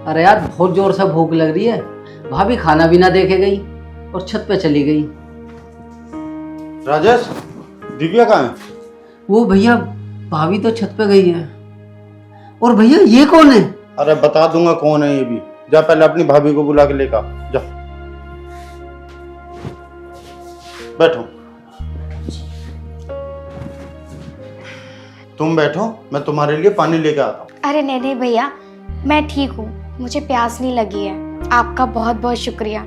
अरे यार बहुत जोर से भूख लग रही है। भाभी खाना भी ना देके गई और छत पे चली गई। राजेश, दिव्या कहाँ है? वो भैया भाभी तो छत पे गई है। और भैया ये कौन है? अरे बता दूंगा कौन है ये भी। जा पहले अपनी भाभी को बुला के लेकर आ। जा बैठो। तुम बैठो, मैं तुम्हारे लिए पानी लेकर आता हूँ। अरे नहीं भैया, मैं ठीक हूँ, मुझे प्यास नहीं लगी है। आपका बहुत बहुत शुक्रिया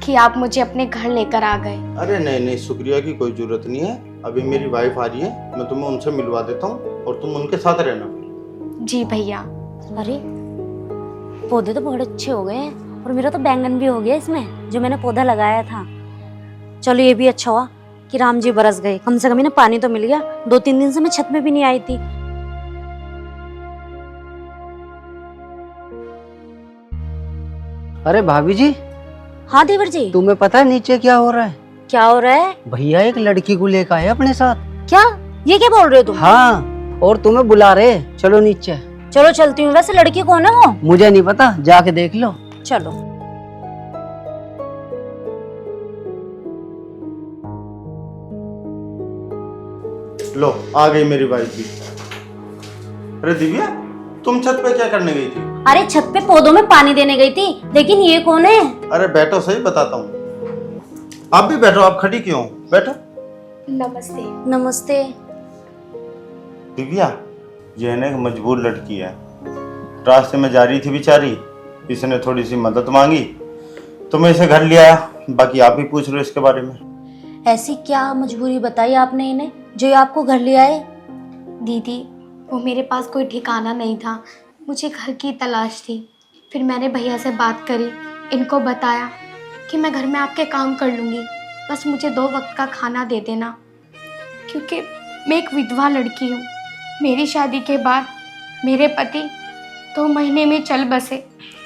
कि आप मुझे अपने घर लेकर आ गए। अरे नहीं, शुक्रिया की कोई जरूरत नहीं है। अभी मेरी वाइफ आ रही है, मैं तुम्हें उनसे मिलवा देता हूँ और तुम उनके साथ रहना। जी भैया। अरे पौधे तो बहुत अच्छे हो गए हैं और मेरा तो बैंगन भी हो गया इसमें, जो मैंने पौधा लगाया था। चलो ये भी अच्छा हुआ कि राम जी बरस गए, कम से कम इन्हें पानी तो मिल गया। 2-3 दिन से मैं छत में भी नहीं आई थी। अरे भाभी जी। हाँ देवर जी। तुम्हें पता है नीचे क्या हो रहा है? क्या हो रहा है? भैया एक लड़की को लेकर आए अपने साथ। क्या? ये क्या बोल रहे हो तुम? हाँ, और तुम्हें बुला रहे। चलो नीचे। चलो चलती हूँ। वैसे लड़की कौन है वो? मुझे नहीं पता, जाके देख लो। चलो। लो आ गई मेरी वाइफ भी। अरे दिव्या, तुम छत पे क्या करने गई थी? अरे छत पे पौधों में पानी देने गई थी, लेकिन ये कौन है? अरे बैठो, सही बताता हूँ। आप भी बैठो, आप खड़ी क्यों? बैठो। नमस्ते। नमस्ते। दिव्या, ये ना एक मजबूर लड़की है। रास्ते में जा रही थी बेचारी, इसने थोड़ी सी मदद मांगी तो मैं इसे घर ले आया। बाकी आप ही पूछ रहे हो इसके बारे में। ऐसी क्या मजबूरी बताई आपने इन्हें जो ये आपको घर ले आए? दीदी, वो मेरे पास कोई ठिकाना नहीं था, मुझे घर की तलाश थी। फिर मैंने भैया से बात करी, इनको बताया कि मैं घर में आपके काम कर लूँगी, बस मुझे 2 वक्त का खाना दे देना। क्योंकि मैं एक विधवा लड़की हूँ। मेरी शादी के बाद मेरे पति 2 महीने में चल बसे।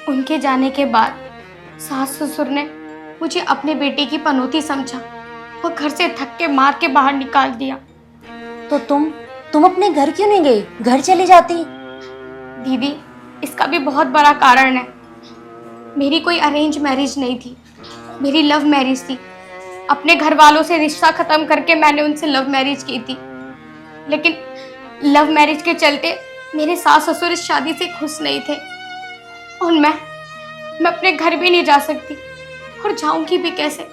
उनके जाने के बाद सास ससुर ने मुझे अपने बेटे की पनौती समझा। वो घर से थक के मार के बाहर निकाल दिया। तो तुम अपने घर क्यों नहीं गई? घर चली जाती। दीदी, इसका भी बहुत बड़ा कारण है। मेरी कोई अरेंज मैरिज नहीं थी, मेरी लव मैरिज थी। अपने घर वालों से रिश्ता खत्म करके मैंने उनसे लव मैरिज की थी। लेकिन लव मैरिज के चलते मेरे सास ससुर इस शादी से खुश नहीं थे और मैं अपने घर भी नहीं जा सकती और जाऊंगी भी कैसे?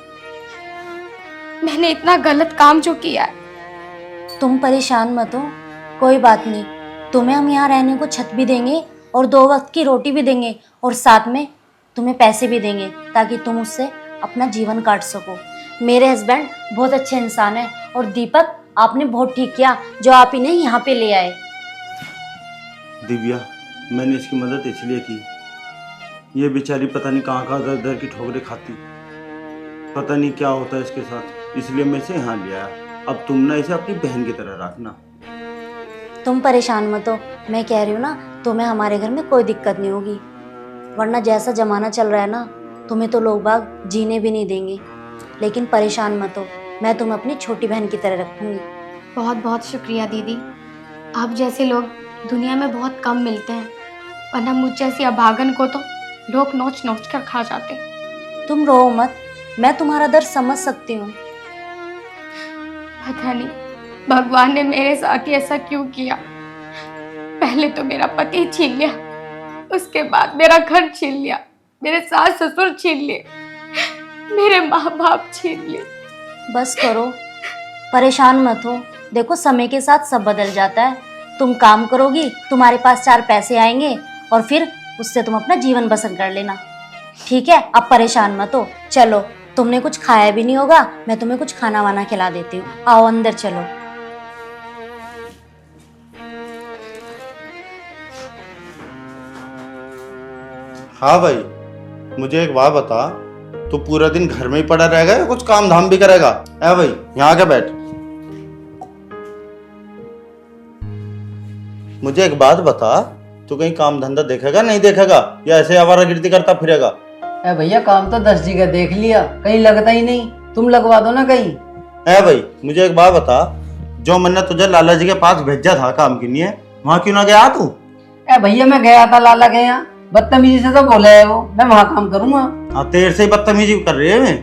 मैंने इतना गलत काम जो किया है। तुम परेशान मत हो, कोई बात नहीं। तुम्हें हम यहाँ रहने को छत भी देंगे और 2 वक्त की रोटी भी देंगे और साथ में तुम्हें पैसे भी देंगे ताकि तुम उससे अपना जीवन काट सको। मेरे हस्बैंड बहुत अच्छे इंसान हैं और दीपक, आपने बहुत ठीक किया जो आप इन्हें यहाँ पे ले आए। दिव्या, मैंने इसकी मदद इसलिए की, ये बेचारी पता नहीं कहाँ दर दर की ठोकरें खाती, पता नहीं क्या होता है इसके साथ, इसलिए मैं इसे यहाँ ले आया। अब तुम ना इसे अपनी बहन की तरह रखना। तुम परेशान मत हो, मैं कह रही हूँ ना, तुम्हें हमारे घर में कोई दिक्कत नहीं होगी। वरना जैसा जमाना चल रहा है ना, तुम्हें तो लोग बाग जीने भी नहीं देंगे। लेकिन परेशान मत हो, मैं तुम्हें अपनी छोटी बहन की तरह रखूंगी। बहुत बहुत शुक्रिया दीदी। आप जैसे लोग दुनिया में बहुत कम मिलते हैं, वरना मुझ जैसी अभागन को तो लोग नोच नोच कर खा जाते। तुम रो मत, मैं तुम्हारा दर्द समझ सकती हूँ। पता नहीं भगवान ने मेरे साथ ही ऐसा क्यों किया। पहले तो मेरा पति छीन लिया, उसके बाद मेरा घर छीन लिया, मेरे सास ससुर छीन लिए, मेरे माँ बाप छीन लिए। बस करो, परेशान मत हो। देखो समय के साथ सब बदल जाता है। तुम काम करोगी, तुम्हारे पास 4 पैसे आएंगे और फिर उससे तुम अपना जीवन बसर कर लेना। ठीक है, अब परेशान मत हो। चलो, तुमने कुछ खाया भी नहीं होगा, मैं तुम्हें कुछ खाना वाना खिला देती हूँ। आओ अंदर चलो। हाँ भाई, मुझे एक बात बता, तू पूरा दिन घर में ही पड़ा रहेगा या कुछ काम धाम भी करेगा? है भाई, यहाँ आके बैठ। मुझे एक बात बता, तू कहीं काम धंधा देखेगा नहीं देखेगा या ऐसे आवारागर्दी करता फिरेगा? ए भैया, काम तो 10 जगह देख लिया, कहीं लगता ही नहीं। तुम लगवा दो ना कहीं। है भाई, मुझे एक बात बता, जो मैंने तुझे लाला जी के पास भेजा था काम के लिए, वहां क्यों ना गया तू? ए भैया, मैं गया था लाला के यहाँ, बदतमीजी से तो बोला है वो, मैं वहां काम करूंगा। हाँ, तेरे से ही बदतमीजी कर रहे हैं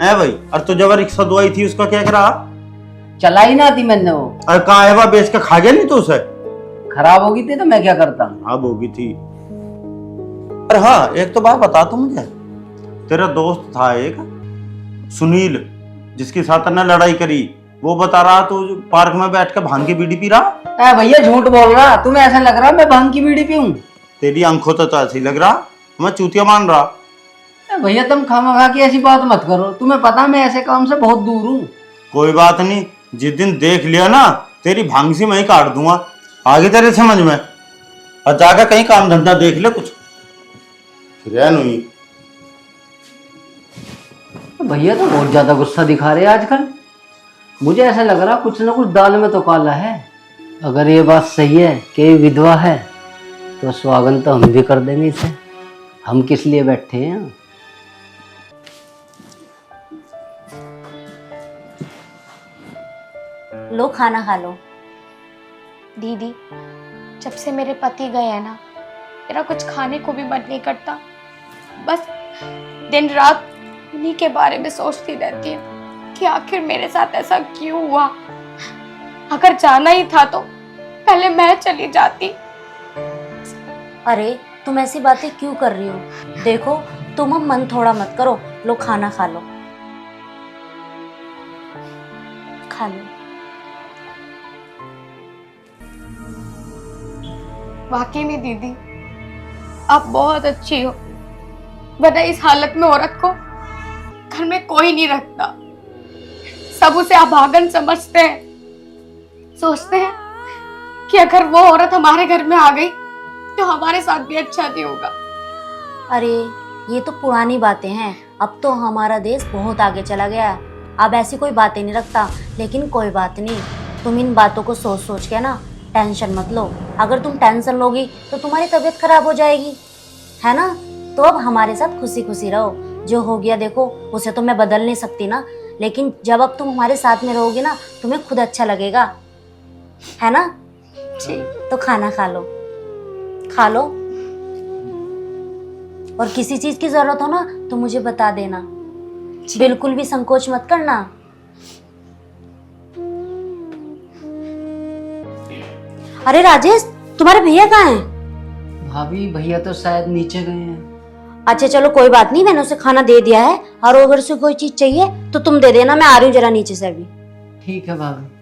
है भाई। और तो जब रिक्शा दुआई थी उसका क्या करा? चलाई ना थी मैंने वो। और कहा है वह बेच के खा गया नहीं तो उसे? खराब होगी थी तो मैं क्या करता। खराब होगी थी। अरे हाँ, एक तो बात बता तू मुझे, तेरा दोस्त था एक सुनील जिसके साथ ने लड़ाई करी, वो बता रहा तू पार्क में बैठ के भांग की बीड़ी पी रहा। भैया झूठ बोल रहा, तुम्हें ऐसा लग रहा मैं भांग की बीड़ी पीऊं? तेरी आंखों तो ऐसे ही लग रहा, मैं चूतिया मान रहा। भैया तुम खामखा की ऐसी बात मत करो, तुम्हें पता मैं ऐसे काम से बहुत दूर हूँ। कोई बात नहीं, जिस दिन देख लिया ना तेरी भांग सी मैं ही काट दूंगा, आगे तेरे समझ में। और जाकर कहीं काम धंधा देख ले कुछ, फिर नहीं। भैया तो बहुत ज्यादा गुस्सा दिखा रहे हैं आजकल, मुझे ऐसा लग रहा कुछ ना कुछ दाल में तो काला है। अगर ये बात सही है कि ये विधवा है तो स्वागत तो हम भी कर देंगे इसे, हम किस लिए बैठे हैं यहाँ। लो खाना खा लो। दीदी, जब से मेरे पति गए हैं ना, मेरा कुछ खाने को भी मन नहीं करता। बस दिन रात उन्हीं के बारे में सोचती रहती हूँ कि आखिर मेरे साथ ऐसा क्यों हुआ। अगर जाना ही था तो पहले मैं चली जाती। अरे तुम ऐसी बातें क्यों कर रही हो? देखो तुम अब मन थोड़ा मत करो, लो खाना खा लो, खा लो। वाकई में दीदी, आप बहुत अच्छी हो, वरना इस हालत में औरत को घर में कोई नहीं रखता। सब उसे अभागन समझते हैं, सोचते हैं कि अगर वो औरत हमारे घर में आ गई तो हमारे साथ भी अच्छा नहीं होगा। अरे ये तो पुरानी बातें हैं, अब तो हमारा देश बहुत आगे चला गया है, अब ऐसी कोई बातें नहीं रखता। लेकिन कोई बात नहीं, तुम इन बातों को सोच सोच के ना टेंशन मत लो। अगर तुम टेंशन लोगी तो तुम्हारी तबीयत खराब हो जाएगी, है ना? तो अब हमारे साथ खुशी खुशी रहो। जो हो गया देखो, उसे तो मैं बदल नहीं सकती ना, लेकिन जब अब तुम हमारे साथ में रहोगी ना, तुम्हें खुद अच्छा लगेगा, है ना? जी। तो खाना खा लो, खा लो। और किसी चीज की जरूरत हो ना तो मुझे बता देना, बिल्कुल भी संकोच मत करना। अरे राजेश, तुम्हारे भैया कहाँ हैं? भाभी भैया तो शायद नीचे गए हैं। अच्छा चलो कोई बात नहीं, मैंने उसे खाना दे दिया है, और अगर उसे कोई चीज चाहिए तो तुम दे देना, मैं आ रही हूँ जरा नीचे से अभी। ठीक है भाभी।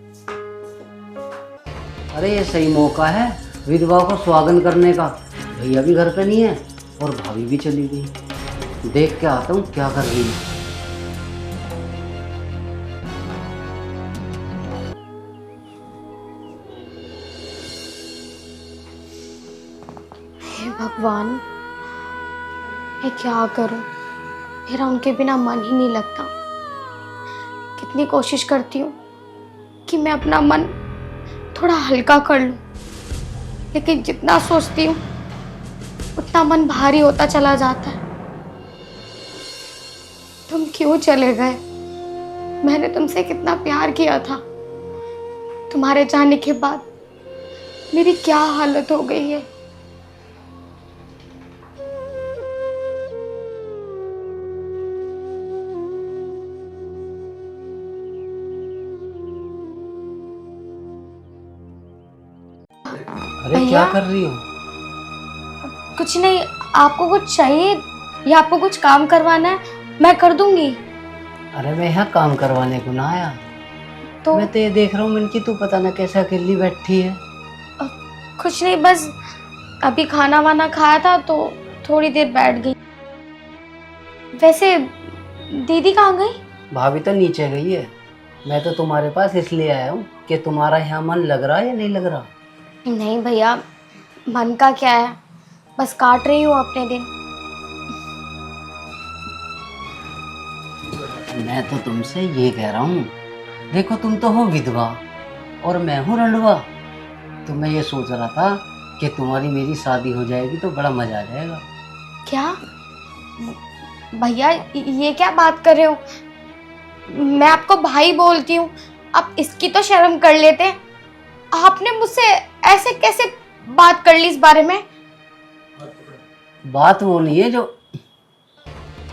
अरे ये सही मौका है विधवा को स्वागत करने का। भैया भी घर पे नहीं है और भाभी भी चली गई। देख के आता हूँ क्या कर रही है। हे भगवान, मैं क्या करूं? मेरा उनके बिना मन ही नहीं लगता। कितनी कोशिश करती हूँ कि मैं अपना मन थोड़ा हल्का कर लूं, लेकिन जितना सोचती हूँ उतना मन भारी होता चला जाता है। तुम क्यों चले गए? मैंने तुमसे कितना प्यार किया था। तुम्हारे जाने के बाद मेरी क्या हालत हो गई है। अरे क्या कर रही हो? कुछ नहीं, आपको कुछ चाहिए या आपको कुछ काम करवाना है? मैं कर दूंगी। अरे मैं यहाँ काम करवाने को ना आया, तो मैं तो ये देख रहा हूँ मिनकी तू पता ना कैसे अकेली बैठी है। कुछ नहीं, बस अभी खाना वाना खाया था तो थोड़ी देर बैठ गई। वैसे दीदी कहाँ गई? भाभी तो नीचे गई है। मैं तो तुम्हारे पास इसलिए आया हूँ कि तुम्हारा यहाँ मन लग रहा है या नहीं लग रहा। नहीं भैया, मन का क्या है, बस काट रही हूँ अपने दिन। मैं तो तुमसे ये कह रहा हूँ, देखो तुम तो हो विधवा और मैं हूँ रंडवा, तो मैं ये सोच रहा था कि तुम्हारी मेरी शादी हो जाएगी तो बड़ा मजा आ जाएगा। क्या भैया, ये क्या बात कर रहे हो? मैं आपको भाई बोलती हूँ, आप इसकी तो शर्म कर लेते। आपने मुझसे ऐसे कैसे बात कर ली इस बारे में? बात वो नहीं है जो,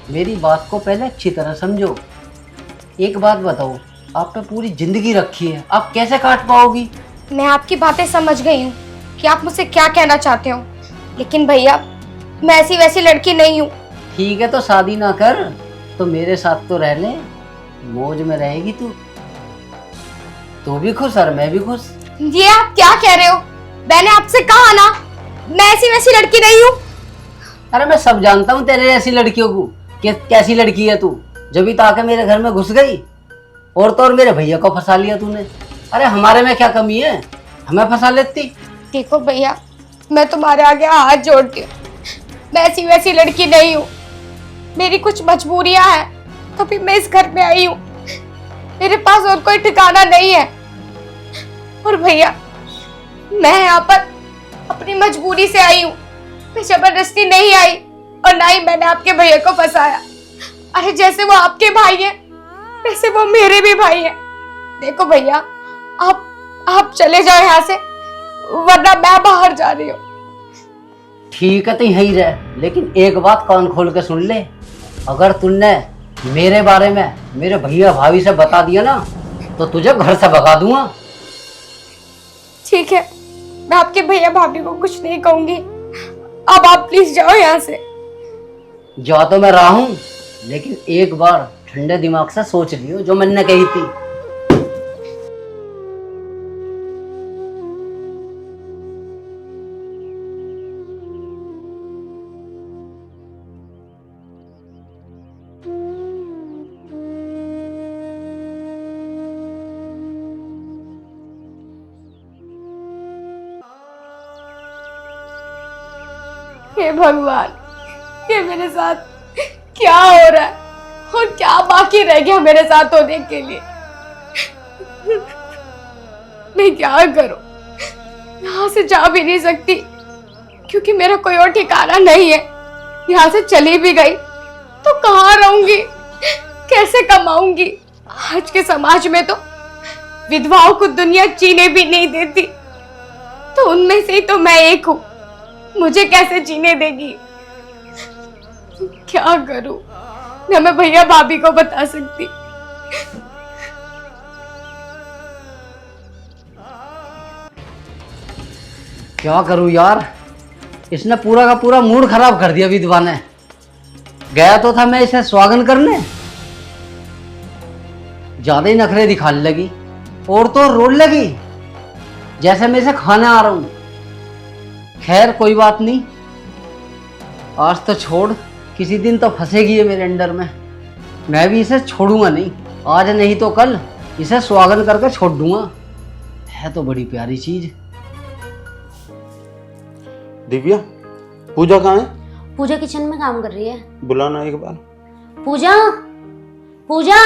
मेरी बात को पहले अच्छी तरह समझो। एक बात बताओ, आप पे पूरी जिंदगी रखी है, आप कैसे काट पाओगी? मैं आपकी बातें समझ गई हूँ कि आप मुझसे क्या कहना चाहते हो, लेकिन भैया मैं ऐसी वैसी लड़की नहीं हूँ। ठीक है तो शादी ना कर, तो मेरे साथ तो रह ले, मौज में रहेगी तू भी खुश और मैं भी खुश। ये आप क्या कह रहे हो? मैंने आपसे कहा ना, मैं ऐसी वैसी लड़की नहीं हूँ। अरे मैं सब जानता हूँ तेरे ऐसी लड़कियों को, कि कैसी लड़की है तू, जब भी तो आके मेरे घर में घुस गई और तो और मेरे भैया को फंसा लिया तूने। अरे हमारे में क्या कमी है, हमें फंसा लेती। देखो भैया, मैं तुम्हारे आगे हाथ जोड़ती हूँ, मैं ऐसी वैसी लड़की नहीं हूँ। मेरी कुछ मजबूरियां हैं तो फिर मैं इस घर में आई हूँ, मेरे पास और कोई ठिकाना नहीं है। और भैया मैं यहाँ पर अपनी मजबूरी से आई हूँ, मैं जबरदस्ती नहीं आई और ना ही मैंने आपके भैया को फंसाया। अरे जैसे वो आपके भाई है वैसे वो मेरे भी भाई है। देखो भैया, आप चले जाओ यहाँ से, वरना मैं बाहर जा रही हूँ। ठीक है तो यहीं रह, लेकिन एक बात कान खोल के सुन ले, अगर तुमने मेरे बारे में मेरे भैया भाभी से बता दिया ना तो तुझे घर से भगा दूंगा। ठीक है, मैं आपके भैया भाभी को कुछ नहीं कहूंगी, अब आप प्लीज जाओ यहाँ से। जा तो मैं रहा हूं, लेकिन एक बार ठंडे दिमाग से सोच लियो जो मैंने कही थी। हे भगवान, ये मेरे साथ क्या हो रहा है और क्या बाकी रह गया मेरे साथ होने के लिए? मैं क्या करूं? यहाँ से जा भी नहीं सकती क्योंकि मेरा कोई और ठिकाना नहीं है। यहाँ से चली भी गई तो कहाँ रहूंगी, कैसे कमाऊंगी? आज के समाज में तो विधवाओं को दुनिया जीने भी नहीं देती, तो उनमें से ही तो मैं एक हूँ। मुझे कैसे जीने देगी? क्या करूं? ना मैं भैया भाभी को बता सकती। क्या करूं यार, इसने पूरा का पूरा मूड खराब कर दिया विधवा ने। गया तो था मैं इसे स्वागत करने, ज्यादा ही नखरे दिखाने लगी और तो रोने लगी जैसे मैं इसे खाने आ रहा हूं। खैर कोई बात नहीं, आज तो छोड़, किसी दिन तो फंसेगी ये मेरे अंडर में। मैं भी इसे छोड़ूंगा नहीं, आज नहीं तो कल इसे स्वागत करके छोड़ दूंगा। है तो बड़ी प्यारी चीज। दिव्या, पूजा कहाँ है? पूजा किचन में काम कर रही है। बुलाना एक बार। पूजा, पूजा।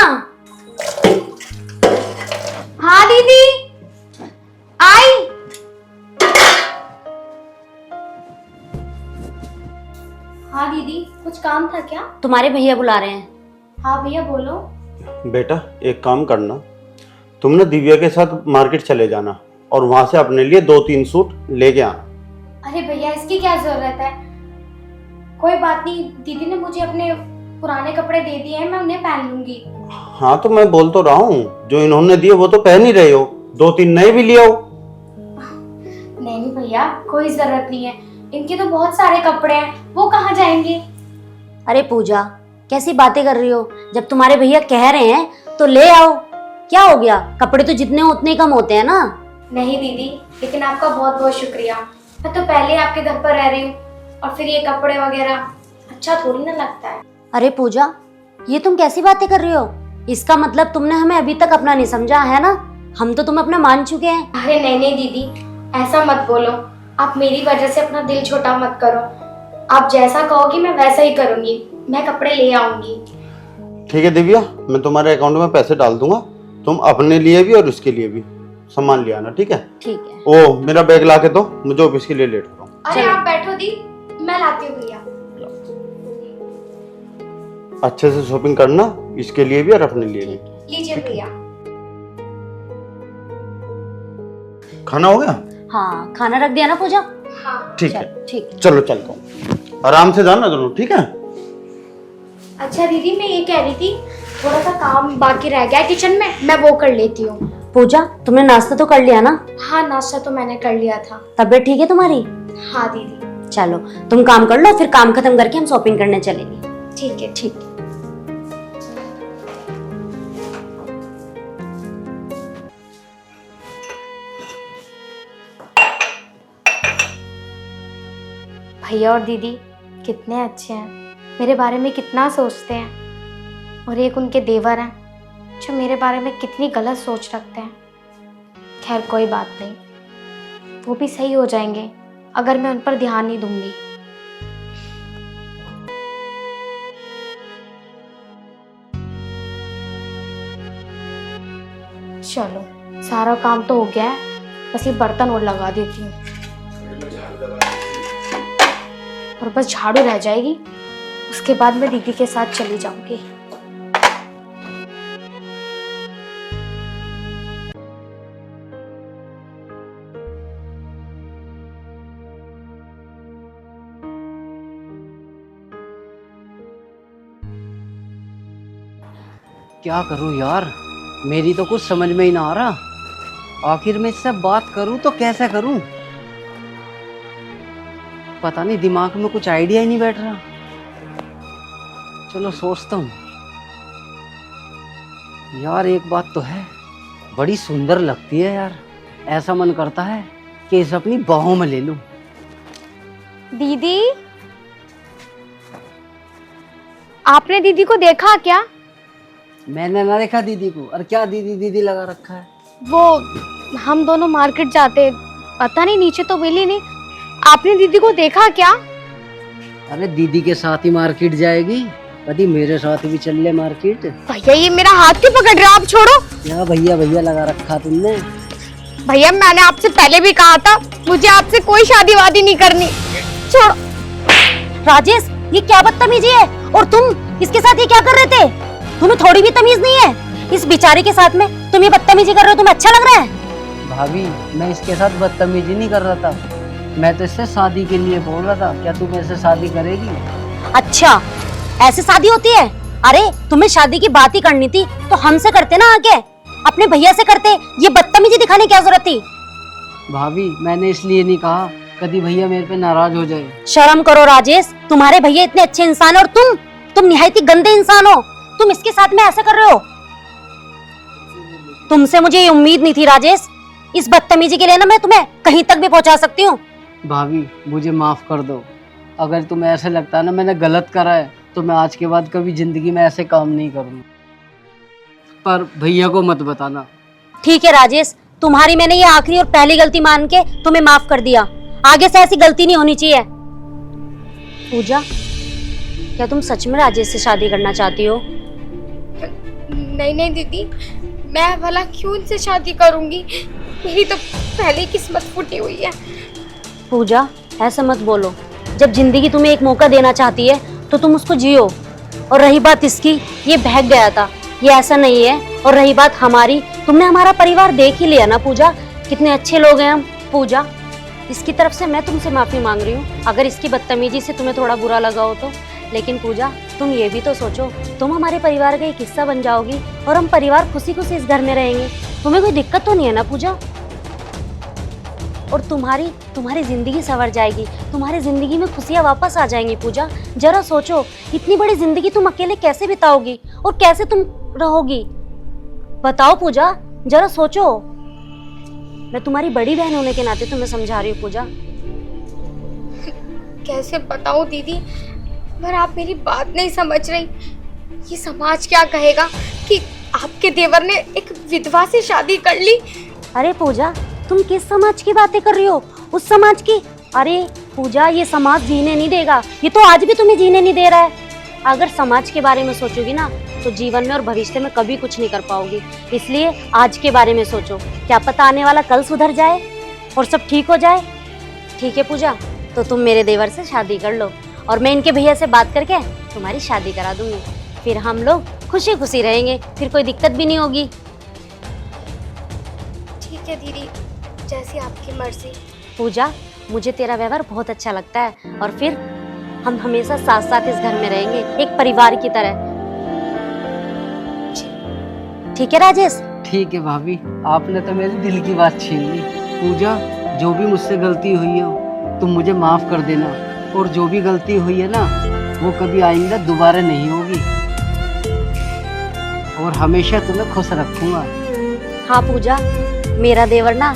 हाँ दीदी, आई। हाँ दीदी, कुछ काम था क्या? तुम्हारे भैया बुला रहे हैं। हाँ भैया बोलो। बेटा एक काम करना, तुम ना दिव्या के साथ मार्केट चले जाना और वहां से अपने लिए 2-3 सूट लेके आना। अरे भैया इसकी क्या जरूरत है? कोई बात नहीं, दीदी ने मुझे अपने पुराने कपड़े दे दिए हैं, मैं उन्हें पहन लूंगी। हाँ तो मैं बोल तो रहा हूँ, जो इन्होंने दिए वो तो पहन ही रहे हो, 2-3 नए भी ले आओ। नहीं भैया, कोई जरूरत नहीं है, इनके तो बहुत सारे कपड़े हैं, वो कहाँ जाएंगे? अरे पूजा, कैसी बातें कर रही हो? जब तुम्हारे भैया कह रहे हैं तो ले आओ, क्या हो गया? कपड़े तो जितने उतने कम होते हैं ना। नहीं दीदी, लेकिन आपका बहुत बहुत शुक्रिया। मैं तो पहले आपके घर पर रह रही हूँ और फिर ये कपड़े वगैरह अच्छा थोड़ी ना लगता है। अरे पूजा, ये तुम कैसी बातें कर रही हो? इसका मतलब तुमने हमें अभी तक अपना नहीं समझा है ना? हम तो तुम्हें अपना मान चुके हैं। अरे नहीं नहीं दीदी, ऐसा मत बोलो। आप मेरी वजह से अपना दिल छोटा मत करो। आप जैसा कहोगी मैं वैसा ही करूंगी। मैं कपड़े ले आऊंगी। ठीक है दिव्या, मैं तुम्हारे अकाउंट में पैसे डाल दूंगा, तुम अपने लिए भी और उसके लिए भी सामान ले आना, ठीक है? ठीक है। ओ मेरा बैग ला के दो, मुझे ऑफिस के लिए लेट हो रहा हूँ। अरे आप बैठो दी, मैं लाती हूँ भैया। अच्छे से शॉपिंग करना, इसके लिए भी और अपने लिए भी। लीजिए भैया। खाना हो गया? हाँ, खाना रख दिया ना पूजा? हाँ ठीक है, चल, ठीक है। चलो चलता हूँ। आराम से जाना दोनों, ठीक है? अच्छा दीदी, मैं ये कह रही थी, थोड़ा सा काम बाकी रह गया है किचन में, मैं वो कर लेती हूँ। पूजा, तुमने नाश्ता तो कर लिया ना? हाँ, नाश्ता तो मैंने कर लिया था। तबीयत ठीक है तुम्हारी? हाँ दीदी। चलो तुम काम कर लो, फिर काम खत्म करके हम शॉपिंग करने चलेंगे। ठीक है। ठीक। भैया और दीदी कितने अच्छे हैं, मेरे बारे में कितना सोचते हैं। और एक उनके देवर हैं जो मेरे बारे में कितनी गलत सोच रखते हैं। खैर कोई बात नहीं, वो भी सही हो जाएंगे अगर मैं उन पर ध्यान नहीं दूंगी। चलो सारा काम तो हो गया है, बस ये बर्तन और लगा देती हूँ और बस झाड़ू रह जाएगी, उसके बाद मैं दीदी के साथ चली जाऊंगी। क्या करूं यार, मेरी तो कुछ समझ में ही ना आ रहा। आखिर मैं इससे बात करूं तो कैसे करूं? पता नहीं, दिमाग में कुछ आइडिया ही नहीं बैठ रहा। चलो सोचता हूँ। यार एक बात तो है, बड़ी सुंदर लगती है यार, ऐसा मन करता है कि इसे अपनी बाहों में ले लूं। दीदी, आपने दीदी को देखा क्या? मैंने ना देखा दीदी को। और क्या दीदी दीदी लगा रखा है? वो हम दोनों मार्केट जाते, पता नहीं नीचे तो मिली नहीं। आपने दीदी को देखा क्या? अरे दीदी के साथ ही मार्केट जाएगी, कभी मेरे साथ भी चल ले मार्केट। भैया ये मेरा हाथ क्यों पकड़ रहे हो आप? छोड़ो। क्या भैया भैया लगा रखा तुमने? भैया मैंने आपसे पहले भी कहा था, मुझे आपसे कोई शादी वादी नहीं करनी। छोड़ो। राजेश, ये क्या बदतमीजी है? और तुम इसके साथ ये क्या कर रहे थे? तुम्हें थोड़ी भी तमीज नहीं है? इस बेचारे के साथ में तुम ये बदतमीजी कर रहे हो, तुम्हें अच्छा लग रहा है? भाभी मैं इसके साथ बदतमीजी नहीं कर रहा था, मैं तो इससे शादी के लिए बोल रहा था। क्या तुम ऐसे शादी करेगी? अच्छा, ऐसे शादी होती है? अरे तुम्हें शादी की बात ही करनी थी तो हमसे करते ना, आगे अपने भैया से करते। ये बदतमीजी दिखाने की क्या जरूरत थी? भाभी मैंने इसलिए नहीं कहा, कभी भैया मेरे पे नाराज हो जाए। शर्म करो राजेश, तुम्हारे भैया इतने अच्छे इंसान है और तुम निहायत ही गंदे इंसान हो। तुम इसके साथ में ऐसा कर रहे हो। तुमसे मुझे ये उम्मीद नहीं थी राजेश। इस बदतमीजी के लिए ना मैं तुम्हें कहीं तक भी पहुंचा सकती हूँ। भाभी मुझे माफ कर दो, अगर तुम्हें ऐसा लगता है ना मैंने गलत करा है, तो मैं आज के बाद कभी जिंदगी में ऐसे काम नहीं करूँगा। पर भैया को मत बताना। ठीक है राजेश, तुम्हारी मैंने ये आखिरी और पहली गलती मान के तुम्हें माफ कर दिया। आगे से ऐसी गलती नहीं होनी चाहिए। पूजा, क्या तुम सच में राजेश से शादी करना चाहती हो? नहीं नहीं दीदी, मैं भला क्यों उनसे शादी करूंगी? मेरी तो पहले किस्मत फूटी हुई है। पूजा, ऐसा मत बोलो। जब जिंदगी तुम्हें एक मौका देना चाहती है तो तुम उसको जियो। और रही बात इसकी, ये बहक गया था, ये ऐसा नहीं है। और रही बात हमारी, तुमने हमारा परिवार देख ही लिया ना पूजा, कितने अच्छे लोग हैं हम। पूजा, इसकी तरफ से मैं तुमसे माफी मांग रही हूँ अगर इसकी बदतमीजी से तुम्हें थोड़ा बुरा लगा हो तो। लेकिन पूजा, तुम ये भी तो सोचो, तुम हमारे परिवार का एक हिस्सा बन जाओगी और हम परिवार खुशी खुशी इस घर में रहेंगे। तुम्हें कोई दिक्कत तो नहीं है ना पूजा? और तुम्हारी जिंदगी संवर जाएगी, तुम्हारी जिंदगी में खुशियाँ वापस आ जाएंगी। पूजा जरा सोचो, इतनी बड़ी जिंदगी तुम अकेले कैसे बिताओगी और कैसे तुम रहोगी? बताओ पूजा, जरा सोचो। मैं तुम्हारी बड़ी बहन होने के नाते तुम्हें समझा रही हूँ पूजा। कैसे बताऊं दीदी, पर आप मेरी बात नहीं समझ रही। ये समाज क्या कहेगा कि आपके देवर ने एक विधवा से शादी कर ली। अरे पूजा, तुम किस समाज की बातें कर रही हो? उस समाज की? अरे पूजा, ये समाज जीने नहीं देगा, ये तो आज भी तुम्हें जीने नहीं दे रहा है। अगर समाज के बारे में सोचोगी ना तो जीवन में और भविष्य में कभी कुछ नहीं कर पाओगी। इसलिए आज के बारे में सोचो, क्या पता आने वाला कल सुधर जाए और सब ठीक हो जाए। ठीक है पूजा, तो तुम मेरे देवर से शादी कर लो और मैं इनके भैया से बात करके तुम्हारी शादी करा दूंगी। फिर हम लोग खुशी खुशी रहेंगे, फिर कोई दिक्कत भी नहीं होगी। ठीक है दीदी, जैसी आपकी मर्जी। पूजा, मुझे तेरा व्यवहार बहुत अच्छा लगता है और फिर हम हमेशा साथ साथ इस घर में रहेंगे, एक परिवार की तरह। ठीक है राजेश? ठीक है भाभी, आपने तो मेरे दिल की बात छीन ली। पूजा, जो भी मुझसे गलती हुई हो तुम मुझे माफ कर देना, और जो भी गलती हुई है ना वो कभी आइंदा दोबारा नहीं होगी, और हमेशा तुम्हें खुश रखूंगा। हाँ पूजा, मेरा देवर ना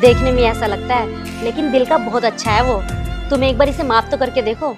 देखने में ऐसा लगता है लेकिन दिल का बहुत अच्छा है वो। तुम एक बार इसे माफ तो करके देखो।